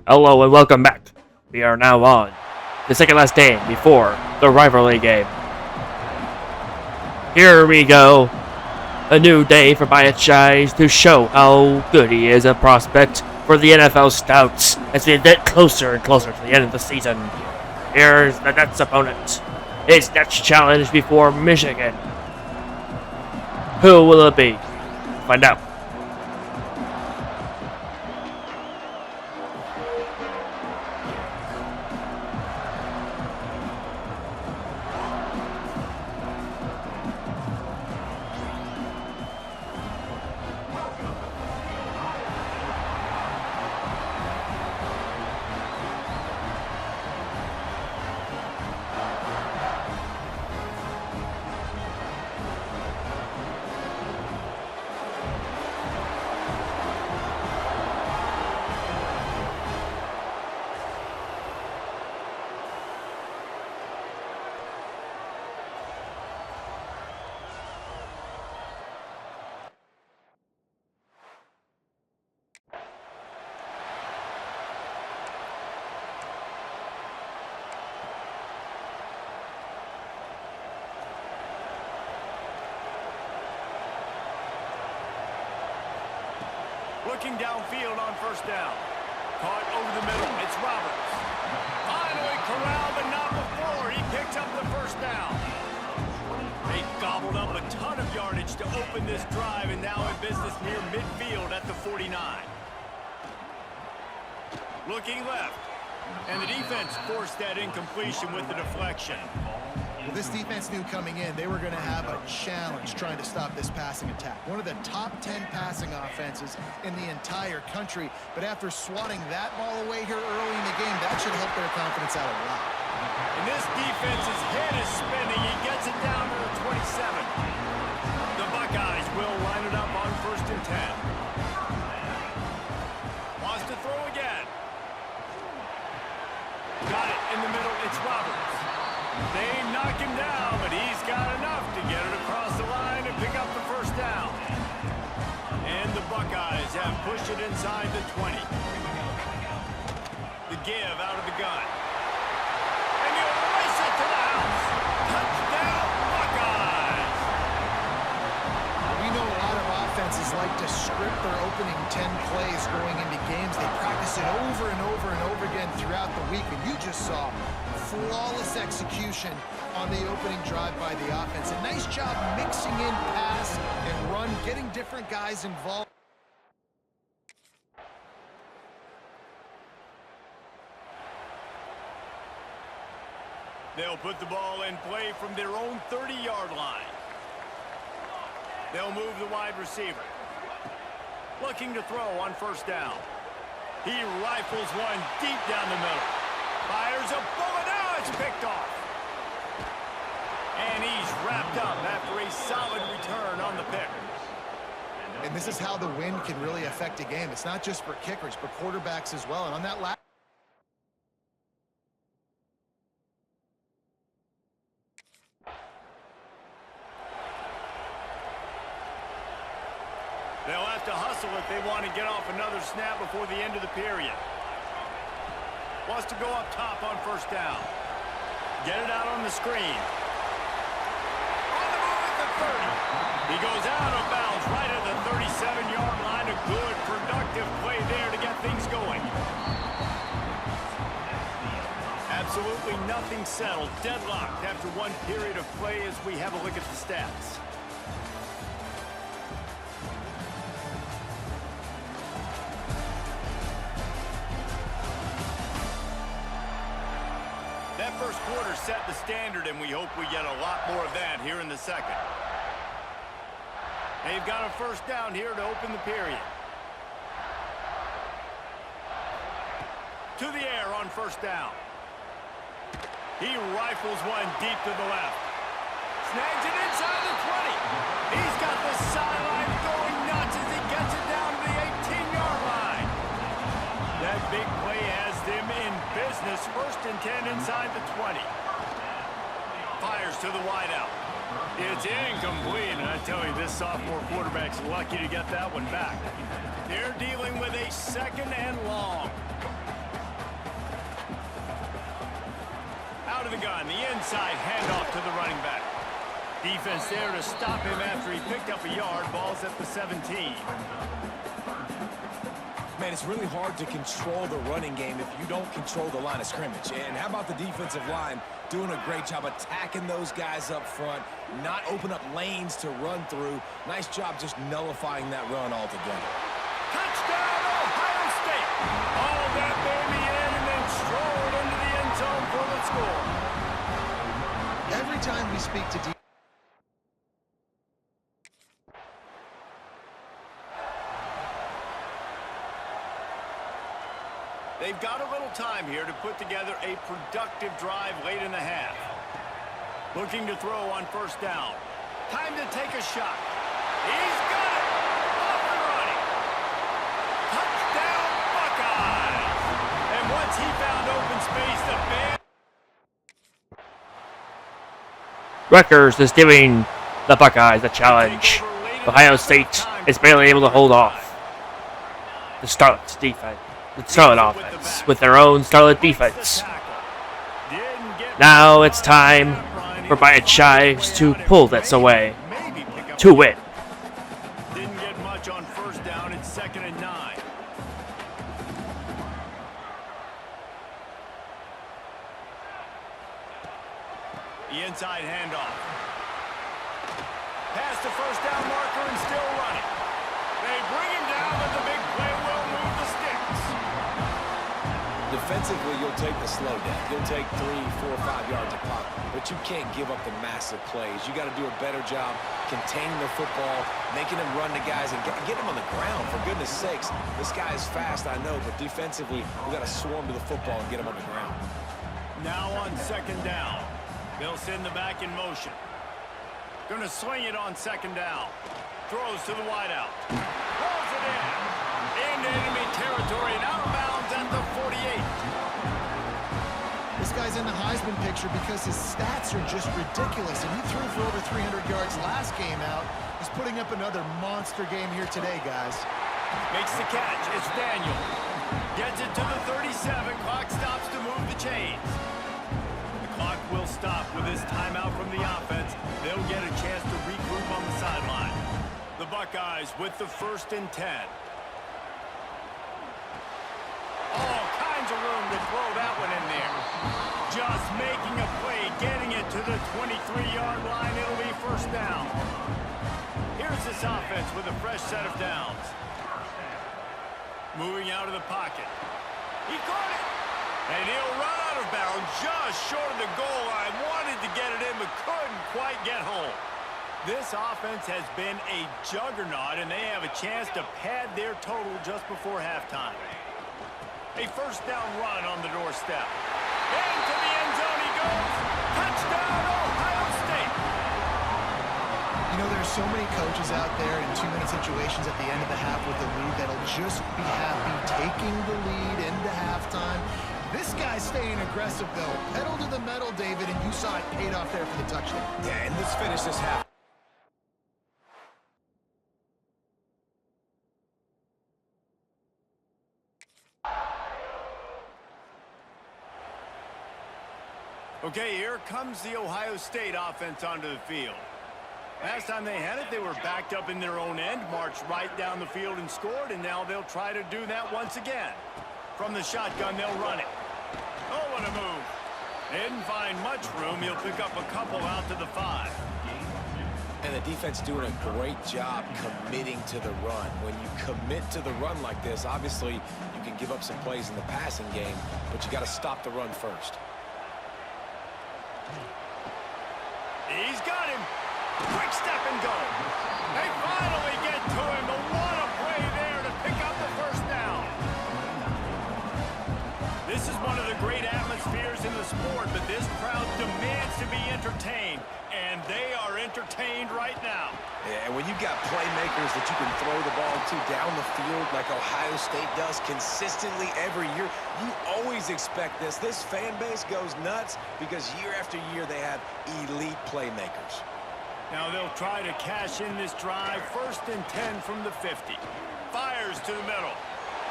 Hello and welcome back. We are now on the second last day before the Rivalry game. Here we go. A new day for Biyyek to show how good he is a prospect for the NFL Scouts as we get closer and closer to the end of the season. Here's the Nets opponent. His next challenge before Michigan. Who will it be? Find out. Looking downfield on first down. Caught over the middle. It's Roberts. Finally corralled, but not before. He picks up the first down. They gobbled up a ton of yardage to open this drive, and now in business near midfield at the 49. Looking left. And the defense forced that incompletion with the deflection. Well, this defense knew coming in they were going to have a challenge trying to stop this passing attack. One of the top 10 passing offenses in the entire country. But after swatting that ball away here early in the game, that should help their confidence out a lot. And this defense's head is spinning. He gets it down to the 27. The Buckeyes will line it up on 1st and 10. Wants to throw again. Got it in the middle. It's Roberts. They knock him down, but he's got enough to get it across the line and pick up the first down. And the Buckeyes have pushed it inside the 20. The give out of the gun. And he'll race it to the house. Touchdown, Buckeyes! We know a lot of offenses like to script their opening 10 plays going into games. They practice it over and over and over again throughout the week, and you just saw flawless execution on the opening drive by the offense. A nice job mixing in pass and run, getting different guys involved. They'll put the ball in play from their own 30-yard line. They'll move the wide receiver. Looking to throw on first down. He rifles one deep down the middle. Fires a bullet. Now it's picked off. And he's wrapped up after a solid return on the pick. And this is how the wind can really affect a game. It's not just for kickers, but quarterbacks as well. And on that last they'll have to hustle if they want to get off another snap before the end of the period. Wants to go up top on first down. Get it out on the screen. On the move at the 30. He goes out of bounds right at the 37-yard line. A good, productive play there to get things going. Absolutely nothing settled. Deadlocked after one period of play as we have a look at the stats. That first quarter set the standard, and we hope we get a lot more of that here in the second. They've got a first down here to open the period. To the air on first down. He rifles one deep to the left. Snags it inside the 20. He's got the sideline going nuts as he gets it down to the 18-yard line. That big play has them in business. 1st and 10 inside the 20. Fires to the wideout. It's incomplete, and I tell you, this sophomore quarterback's lucky to get that one back. They're dealing with a 2nd and long. gun, the inside handoff to the running back. Defense there to stop him after he picked up a yard. Ball's at the 17. Man, it's really hard to control the running game if you don't control the line of scrimmage. And how about the defensive line doing a great job attacking those guys up front, not open up lanes to run through. Nice job just nullifying that run altogether. Touchdown, Ohio State! All that baby in and then strolled into the end zone for the score. Every time we speak to They've got a little time here to put together a productive drive late in the half. Looking to throw on first down. Time to take a shot. He's got it! Off and running. Touchdown, Buckeyes! And once he found open space, the band... Rutgers is giving the Buckeyes a challenge. Ohio State is barely able to hold off the Scarlet defense. The Scarlet offense with their own Scarlet defense. Now it's time for Biyyek Shives to pull this away to win. Didn't get much on first down. It's 2nd and 9. The inside handoff. Past the first down marker and still running. They bring him down, but the big play will move the sticks. Defensively, you'll take the slow down. You'll take 3, 4, 5 yards a pop, but you can't give up the massive plays. You got to do a better job containing the football, making them run to guys, and get them on the ground. For goodness sakes, this guy is fast, I know, but defensively, we got to swarm to the football and get him on the ground. Now on 2nd down, they'll send the back in motion. Going to swing it on 2nd down. Throws to the wideout. Throws it into enemy territory and out of bounds at the 48. This guy's in the Heisman picture because his stats are just ridiculous, and he threw for over 300 yards last game out. He's putting up another monster game here today, guys. Makes the catch. It's Daniel. Gets it to the 37. Clock stops to move the chains. The clock will stop with this timeout from the offense. They'll get a chance to regroup on the sideline. The Buckeyes with the 1st and 10. All kinds of room to throw that one in there. Just making a play, getting it to the 23-yard line. It'll be first down. Here's this offense with a fresh set of downs. Moving out of the pocket. He caught it. And he'll run out of bounds just short of the goal line. Wanted to get it in, but couldn't quite get home. This offense has been a juggernaut, and they have a chance to pad their total just before halftime. A first down run on the doorstep. Into the end zone he goes. Touchdown, Ohio State. You know, there's so many coaches out there in 2-minute situations at the end of the half with the lead that'll just be happy taking the lead into halftime. This guy's staying aggressive, though. Pedal to the metal, David, and you saw it paid off there for the touchdown. Yeah, and let's finish this half. Okay, here comes the Ohio State offense onto the field. Last time they had it, they were backed up in their own end, marched right down the field and scored, and now they'll try to do that once again. From the shotgun, they'll run it. Oh, what a move. They didn't find much room. He'll pick up a couple out to the 5. And the defense doing a great job committing to the run. When you commit to the run like this, obviously you can give up some plays in the passing game, but you got to stop the run first. He's got him. Quick step and go. They finally get to him, but what a play there to pick up the first down. This is one of the great atmospheres in the sport, but this crowd demands to be entertained, and they are entertained right now. Yeah, and when you've got playmakers that you can throw the ball to down the field like Ohio State does consistently every year, you always expect this. This fan base goes nuts because year after year they have elite playmakers. Now they'll try to cash in this drive. 1st and 10 from the 50. Fires to the middle.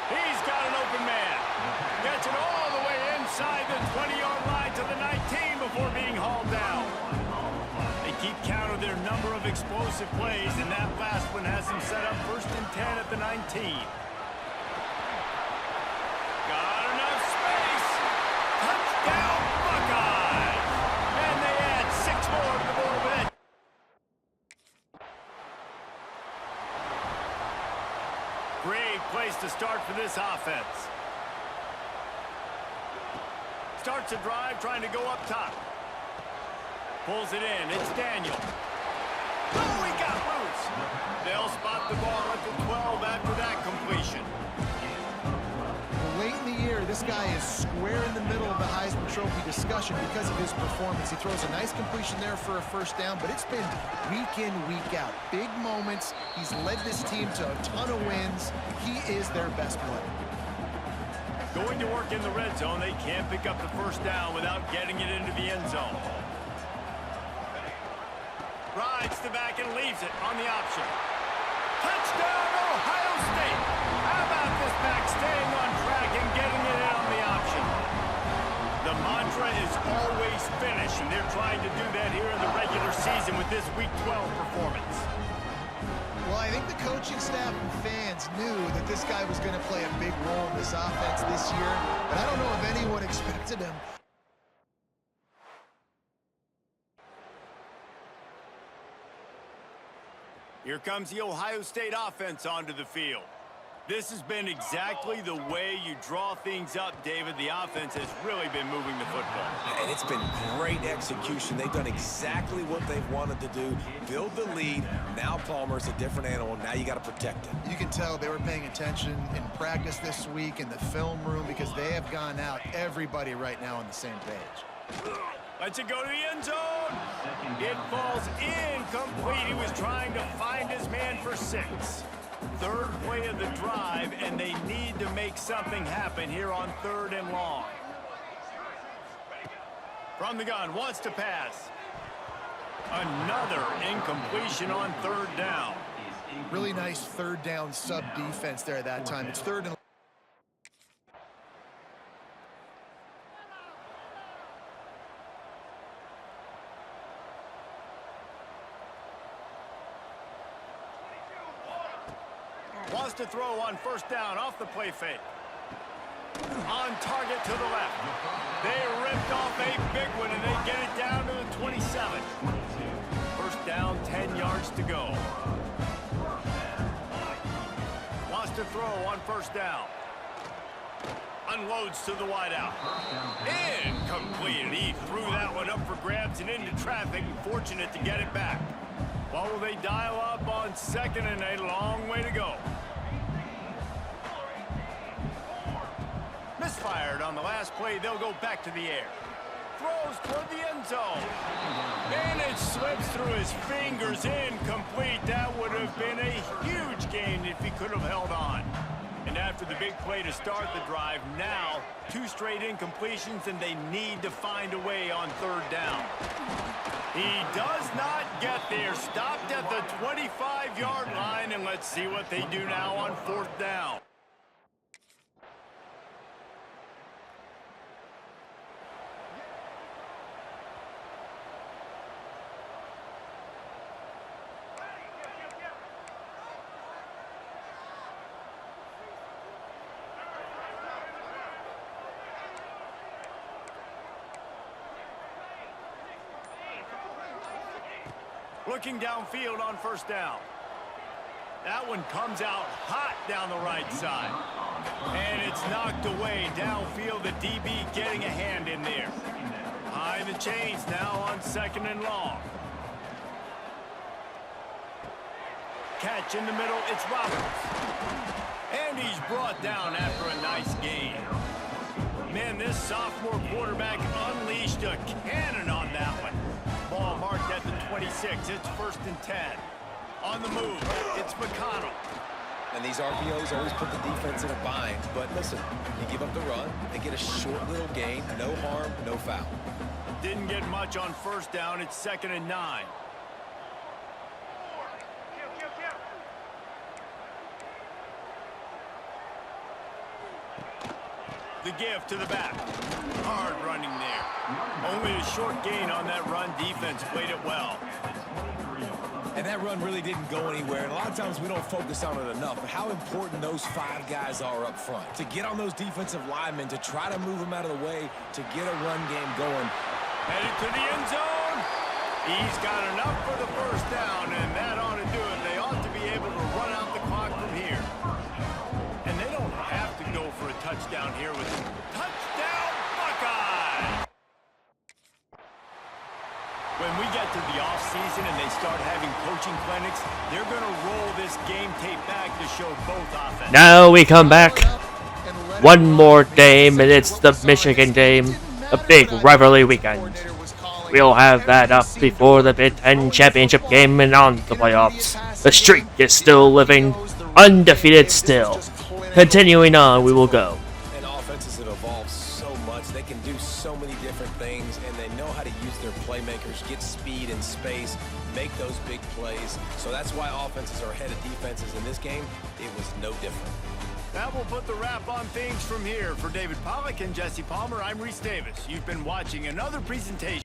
He's got an open man. Gets it all the way inside. inside the 20-yard line to the 19 before being hauled down. They keep count of their number of explosive plays, and that last one has them set up 1st and 10 at the 19. Got enough space. Touchdown, Buckeyes! And they add 6 more to the board with it. Great place to start for this offense. Starts a drive trying to go up top. Pulls it in. It's Daniel. Oh, he got loose. They'll spot the ball at the 12 after that completion. Late in the year, this guy is square in the middle of the Heisman Trophy discussion because of his performance. He throws a nice completion there for a 1st down, but it's been week in, week out. Big moments. He's led this team to a ton of wins. He is their best player. Going to work in the red zone, they can't pick up the 1st down without getting it into the end zone. Rides the back and leaves it on the option. Touchdown, Ohio State! How about this back staying on track and getting it in on the option? The mantra is always finish, and they're trying to do that here in the regular season with this Week 12 performance. Well, I think the coaching staff and fans knew that this guy was going to play a big role in this offense this year, but I don't know if anyone expected him. Here comes the Ohio State offense onto the field. This has been exactly the way you draw things up, David. The offense has really been moving the football. And it's been great execution. They've done exactly what they've wanted to do. Build the lead. Now Palmer's a different animal. Now you got to protect it. You can tell they were paying attention in practice this week in the film room because they have gone out, everybody right now on the same page. Lets it go to the end zone. It falls incomplete. He was trying to find his man for 6. 3rd play of the drive, and they need to make something happen here on 3rd and long. From the gun, wants to pass. Another incompletion on 3rd down. Really nice 3rd down sub defense there that time. It's 3rd and Wants to throw on 1st down off the play fake. On target to the left. They ripped off a big one, and they get it down to the 27. 1st down, 10 yards to go. Wants to throw on 1st down. Unloads to the wideout. Incomplete. He threw that one up for grabs and into traffic, and fortunate to get it back. What will they dial up on 2nd and 8? Long way to go. Misfired on the last play. They'll go back to the air. Throws toward the end zone. And it slips through his fingers. Incomplete. That would have been a huge gain if he could have held on. And after the big play to start the drive, now 2 straight incompletions, and they need to find a way on 3rd down. He does not get there. Stopped at the 25-yard line, and let's see what they do now on 4th down. Looking downfield on 1st down. That one comes out hot down the right side. And it's knocked away downfield. The DB getting a hand in there. High the chains now on 2nd and long. Catch in the middle, it's Roberts. And he's brought down after a nice gain. Man, this sophomore quarterback unleashed a cannon on that one. Ball marked at the 26. It's 1st and 10. On the move, it's McConnell. And these RPOs always put the defense in a bind. But listen, you give up the run, they get a short little gain, no harm, no foul. Didn't get much on 1st down. It's 2nd and 9. The give to the back. Hard running there. Only a short gain on that run. Defense played it well. And that run really didn't go anywhere. And a lot of times we don't focus on it enough. But how important those 5 guys are up front. To get on those defensive linemen, to try to move them out of the way, to get a run game going. Headed to the end zone. He's got enough for the first down, and that ought to do it. They ought to be able to run out the clock from here. And they don't have to go for a touchdown here with him. Touchdown, Buckeye! When we get to the offseason and they start having coaching clinics, they're going to roll this game tape back to show both offenses. Now we come back. One more game, and it's the Michigan game. A big rivalry weekend. We'll have that up before the Big Ten championship game and on the playoffs. The streak is still living, undefeated still. Continuing on, we will go. And offenses have evolved so much. They can do so many different things, and they know how to use their playmakers, get speed and space, make those big plays. So that's why offenses are ahead of defenses. In this game, it was no different. That will put the wrap on things from here. For David Pollack and Jesse Palmer, I'm Reese Davis. You've been watching another presentation.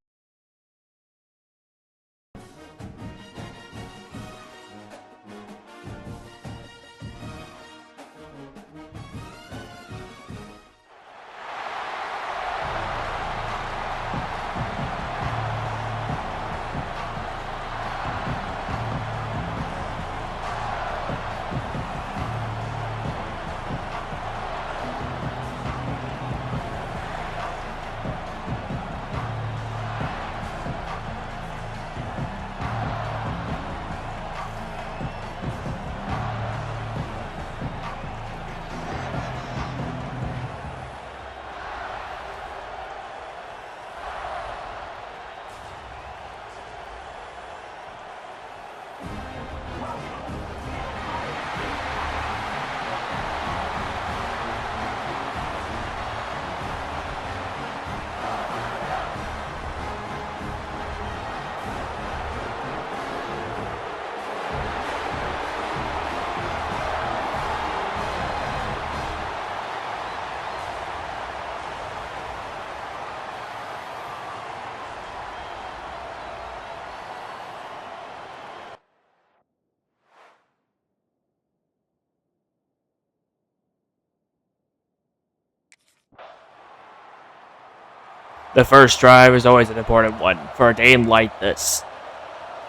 The first drive is always an important one for a game like this.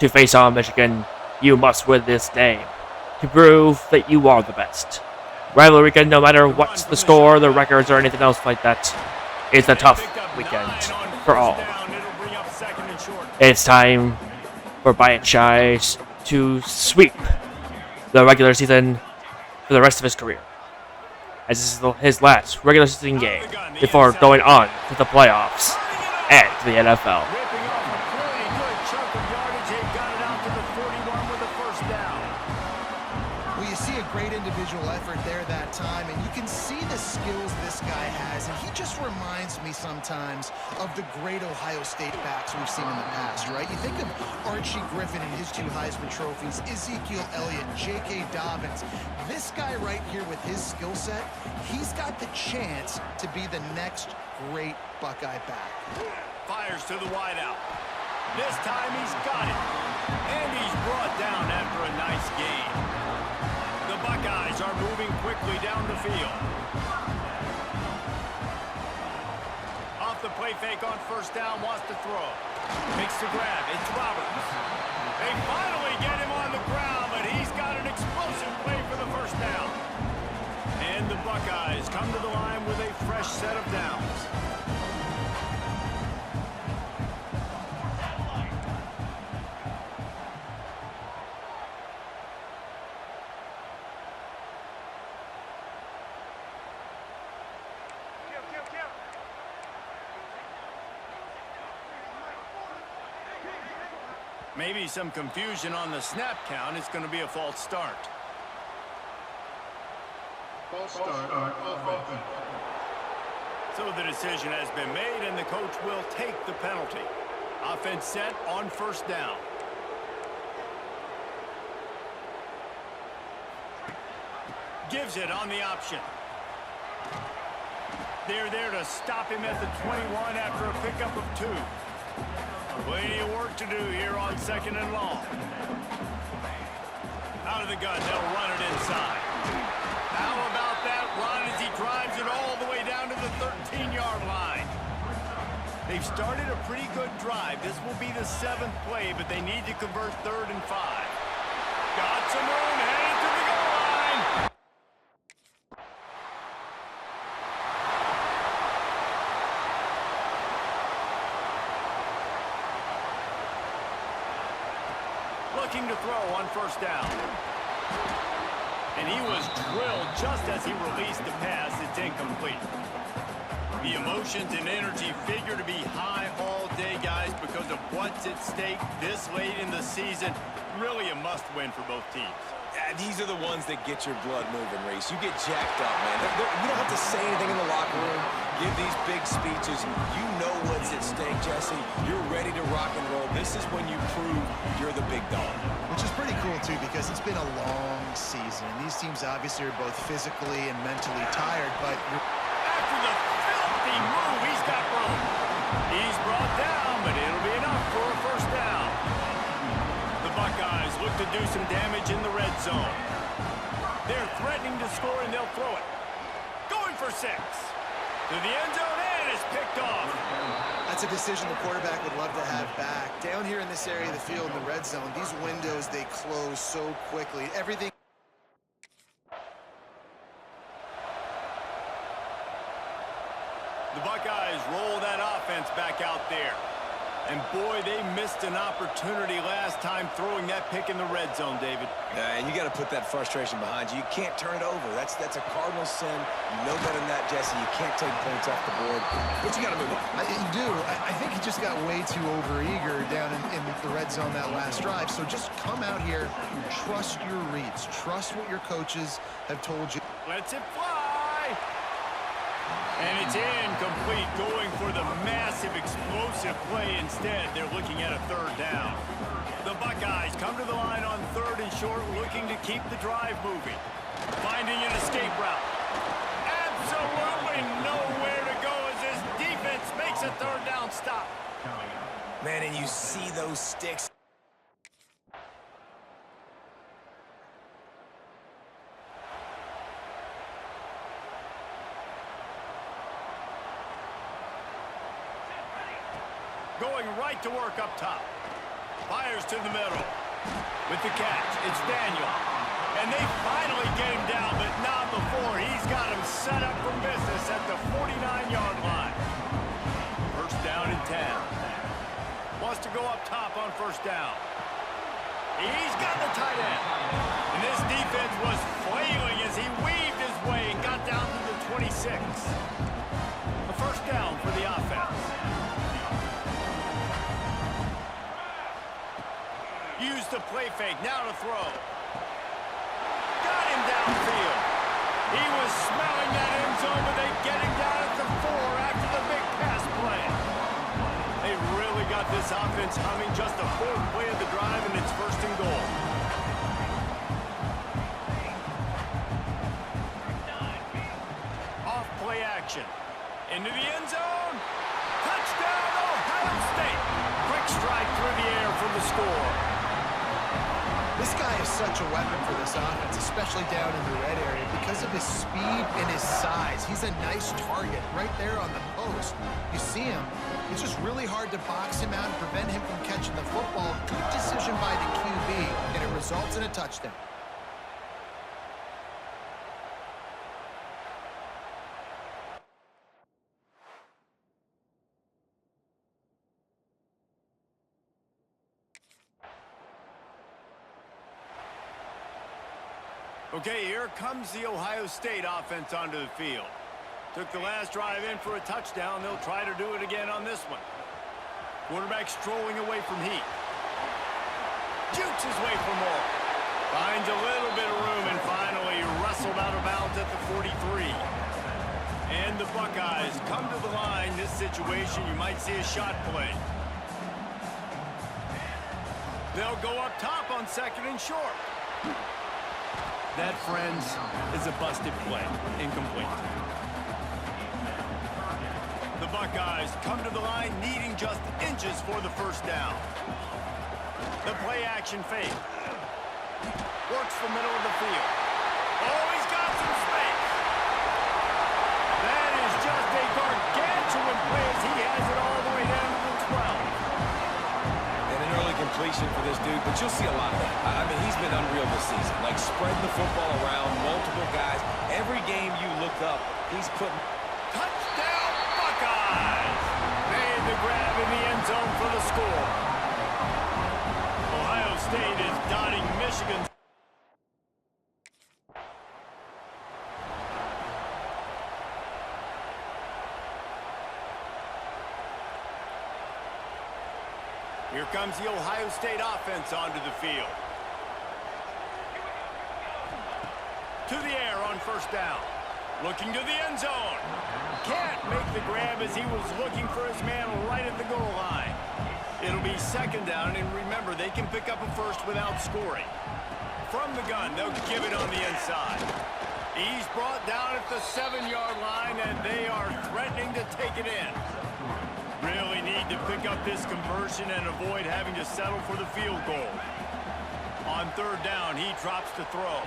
To face on Michigan, you must win this game to prove that you are the best. Rivalry weekend, no matter what's the score, the records, or anything else like that, it's a tough weekend for all. It's time for Biyyek to sweep the regular season for the rest of his career, as this is his last regular season game before going on to the playoffs and to the NFL. Ripping off a pretty good chunk of yardage. They got it out to the 41 with a first down. Well, you see a great individual effort there that time, and you can see the skills this guy has, and he just reminds me sometimes of the great Ohio State backs we've seen in the past, right? You think of Archie Griffin and his 2 Heisman trophies, Ezekiel Elliott, J.K. Dobbins. This guy right here with his skill set, he's got the chance to be the next great Buckeye back. Fires to the wideout. This time he's got it. And he's brought down after a nice gain. The Buckeyes are moving quickly down the field. Off the play fake on first down, wants to throw. Makes the grab. It's Roberts. They finally get him on the ground, but he's got an explosive play for the first down. And the Buckeyes come to the line with a fresh set of downs. Maybe some confusion on the snap count. It's going to be a false start. False start, offense. So the decision has been made, and the coach will take the penalty. Offense set on first down. Gives it on the option. They're there to stop him at the 21 after a pickup of 2. Plenty of work to do here on 2nd and long. Out of the gun, they'll run it inside. How about that run as he drives it all the way down to the 13-yard line? They've started a pretty good drive. This will be the 7th play, but they need to convert 3rd and 5. Got some room, headed to the goal line. Looking to throw on 1st down. And he was drilled just as he released the pass. It's incomplete. The emotions and energy figure to be high all day, guys, because of what's at stake this late in the season. Really a must-win for both teams. Yeah, these are the ones that get your blood moving, Reese. You get jacked up, man. You don't have to say anything in the locker room, give these big speeches. You know what's at stake, Jesse. You're ready to rock and roll. This is when you prove you're the big dog. Which is pretty cool, too, because it's been a long season. And these teams obviously are both physically and mentally tired, but after the filthy move, he's got room. He's brought down, but it'll be enough for a 1st down. The Buckeyes look to do some damage in the red zone. They're threatening to score, and they'll throw it. Going for 6. To the end zone, and it's picked off. that's a decision the quarterback would love to have back. Down here in this area of the field, in the red zone, these windows, they close so quickly. Everything. The Buckeyes roll that offense back out there. And boy, they missed an opportunity last time throwing that pick in the red zone, David. And you got to put that frustration behind you. You can't turn it over. That's a cardinal sin. You know better than that, Jesse. You can't take points off the board. But you got to move on. You do. I think he just got way too overeager down in the red zone that last drive. So just come out here, trust your reads. Trust what your coaches have told you. Lets it fly. And it's incomplete, going for the massive explosive play instead. They're looking at a 3rd down. The Buckeyes come to the line on 3rd and short, looking to keep the drive moving. Finding an escape route. Absolutely nowhere to go as this defense makes a 3rd down stop. Man, and you see those sticks. Going right to work up top. Fires to the middle. With the catch, it's Daniel. And they finally get him down, but not before. He's got him set up for business at the 49-yard line. 1st down and 10. Wants to go up top on 1st down. He's got the tight end. And this defense was flailing as he weaved his way and got down to the 26. A 1st down for the offense. Used the play fake, now to throw. Got him downfield. He was smelling that end zone, but they get him down at the 4 after the big pass play. They really got this offense humming. Just the 4th play of the drive, and it's 1st and goal. Off play action. Into the end zone. Touchdown, Ohio State. Quick strike through the air for the score. This guy is such a weapon for this offense, especially down in the red area, because of his speed and his size. He's a nice target right there on the post. You see him. It's just really hard to box him out and prevent him from catching the football. Good decision by the QB, and it results in a touchdown. Okay, here comes the Ohio State offense onto the field. Took the last drive in for a touchdown. They'll try to do it again on this one. Quarterback strolling away from heat. Jukes his way for more. Finds a little bit of room and finally wrestled out of bounds at the 43. And the Buckeyes come to the line. This situation, you might see a shot play. They'll go up top on 2nd and short. That, friends, is a busted play. Incomplete. the Buckeyes come to the line needing just inches for the first down. The play action fake. Works the middle of the field. Oh, he's got some space. That is just a gargantuan play as he has it all the way down to the 12. And an early completion for this dude, but you'll see a lot of that. I mean, he's been unreal this season. Like, spreading the football around, multiple guys. Every game you look up, he's putting... Touchdown, Buckeyes! Made the grab in the end zone for the score. Ohio State is dotting Michigan. Here comes the Ohio State offense onto the field. To the air on first down. Looking to the end zone. Can't make the grab as he was looking for his man right at the goal line. It'll be second down, and remember, they can pick up a first without scoring. From the gun, they'll give it on the inside. He's brought down at the 7-yard line, and they are threatening to take it in. Really need to pick up this conversion and avoid having to settle for the field goal. On third down, he drops to throw.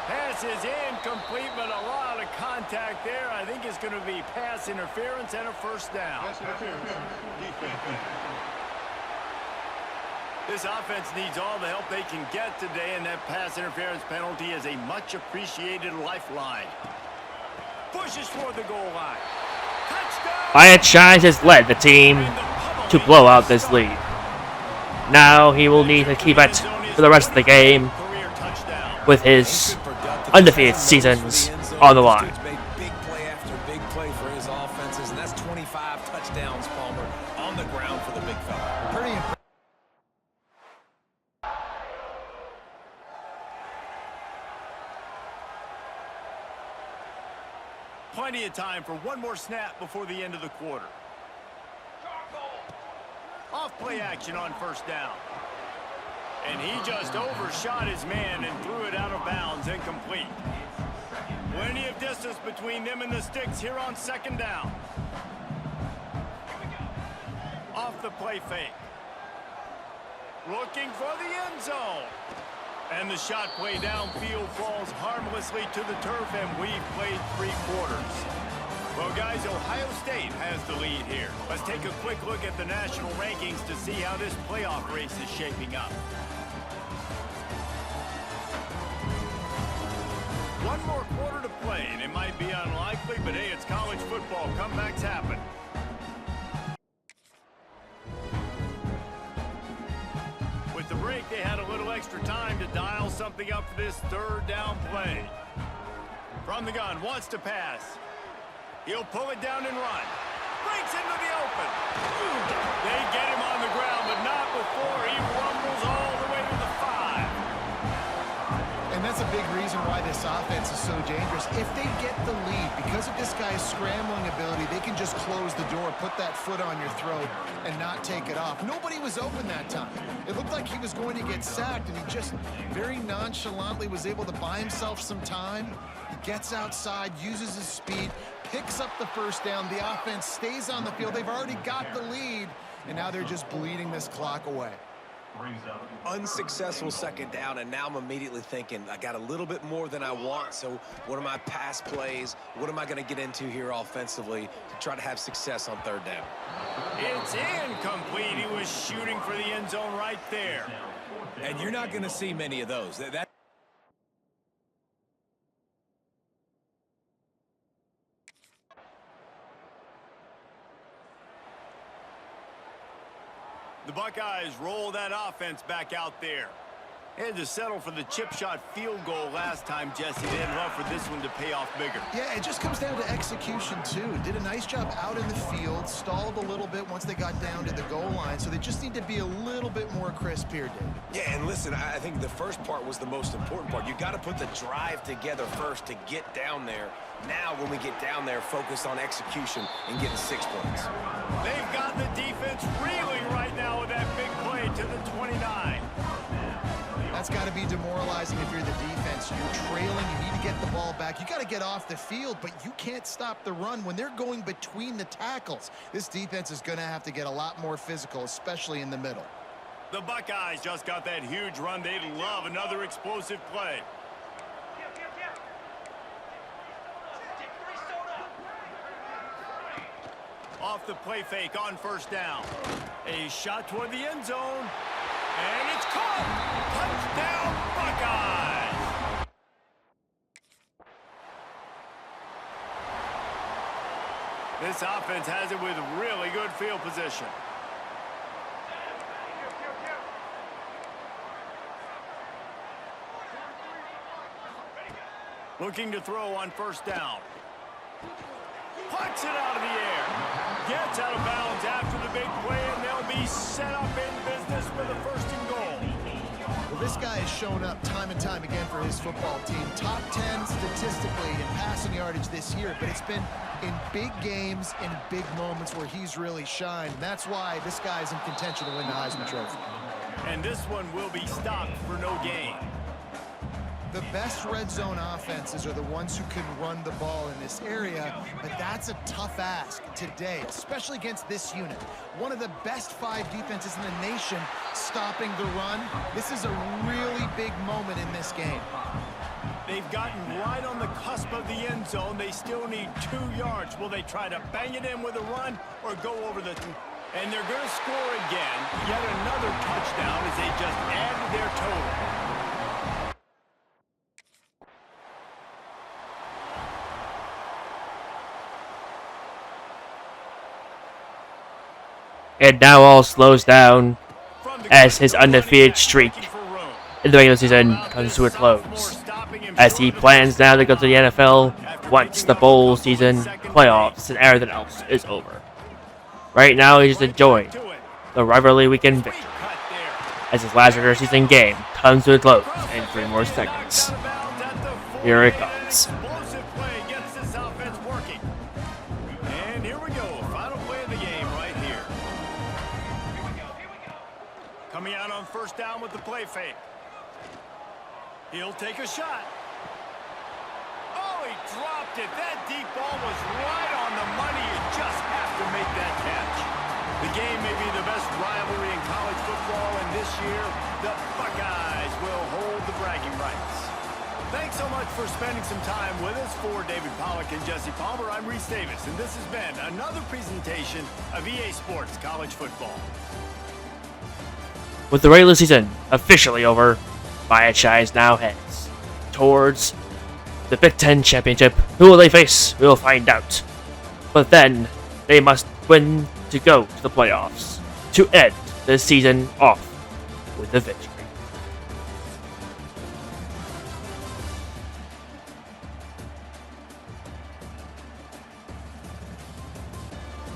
Pass is incomplete, but a lot of contact there. I think it's going to be pass interference and a first down. This offense needs all the help they can get today, and that pass interference penalty is a much-appreciated lifeline. Pushes for the goal line. Touchdown! Biyyek Shines has led the team to blow out this lead. Now he will need to keep it for the rest of the game with his undefeated seasons on the line. Big play after big play for his offenses, and that's 25 touchdowns, Palmer, on the ground for the big fella. Pretty impressive. Plenty of time for one more snap before the end of the quarter. Off play action on first down. And he just overshot his man and threw it out of bounds, incomplete. Plenty of distance between them and the sticks here on second down. Off the play fake. Looking for the end zone. And the shot play downfield falls harmlessly to the turf, and we've played 3 quarters. Well, guys, Ohio State has the lead here. Let's take a quick look at the national rankings to see how this playoff race is shaping up. One more quarter to play, and it might be unlikely, but hey, it's college football. Comebacks happen. With the break, they had a little extra time to dial something up for this third down play. From the gun, wants to pass. He'll pull it down and run. Breaks into the open. They get him on the ground, but not before he rumbles all the way to the 5. And that's a big reason why this offense is so dangerous. If they get the lead, because of this guy's scrambling ability, they can just close the door, put that foot on your throat, and not take it off. Nobody was open that time. It looked like he was going to get sacked, and he just very nonchalantly was able to buy himself some time. He gets outside, uses his speed, picks up the first down. The offense stays on the field. They've already got the lead, and now they're just bleeding this clock away. Unsuccessful second down, and now I'm immediately thinking, I got a little bit more than I want, so what are my pass plays? What am I going to get into here offensively to try to have success on third down? It's incomplete. He was shooting for the end zone right there. And you're not going to see many of those. The Buckeyes roll that offense back out there. They had to settle for the chip shot field goal last time, Jesse. They had love for this one to pay off bigger. Yeah, it just comes down to execution, too. Did a nice job out in the field, stalled a little bit once they got down to the goal line, so they just need to be a little bit more crisp here, David. Yeah, and listen, I think the first part was the most important part. You got to put the drive together first to get down there. Now, when we get down there, focus on execution and getting 6 points. They've got the defense reeling right now with that big play to the 29. That's got to be demoralizing if you're the defense. You're trailing, you need to get the ball back. You got to get off the field, but you can't stop the run when they're going between the tackles. This defense is going to have to get a lot more physical, especially in the middle. The Buckeyes just got that huge run. They'd love another explosive play. Off the play fake on first down. A shot toward the end zone. And it's caught. Touchdown, Buckeyes. This offense has it with really good field position. Looking to throw on first down. Puts it out of the air. Gets out of bounds after the big play, and they'll be set up in business with a first and goal. Well, this guy has shown up time and time again for his football team. Top 10 statistically in passing yardage this year, but it's been in big games, in big moments where he's really shined. And that's why this guy's in contention to win the Heisman Trophy. And this one will be stopped for no gain. The best red zone offenses are the ones who can run the ball in this area, but that's a tough ask today, especially against this unit. One of the best 5 defenses in the nation stopping the run. This is a really big moment in this game. They've gotten right on the cusp of the end zone. They still need 2 yards. Will they try to bang it in with a run or go over the... And they're going to score again. Yet another touchdown as they just add to their total. And now all slows down as his undefeated streak in the regular season comes to a close, as he plans now to go to the NFL once the bowl season, playoffs, and everything else is over. Right now, he's just enjoying the rivalry weekend victory, as his last regular season game comes to a close in 3 more seconds. Here it comes. Coming out on first down with the play fake. He'll take a shot. Oh, he dropped it. That deep ball was right on the money. You just have to make that catch. The game may be the best rivalry in college football, and this year, the Buckeyes will hold the bragging rights. Thanks so much for spending some time with us. For David Pollack and Jesse Palmer, I'm Reese Davis, and this has been another presentation of EA Sports College Football. With the regular season officially over, Biyyek now heads towards the Big Ten Championship. Who will they face? We will find out. But then, they must win to go to the playoffs to end the season off with a victory.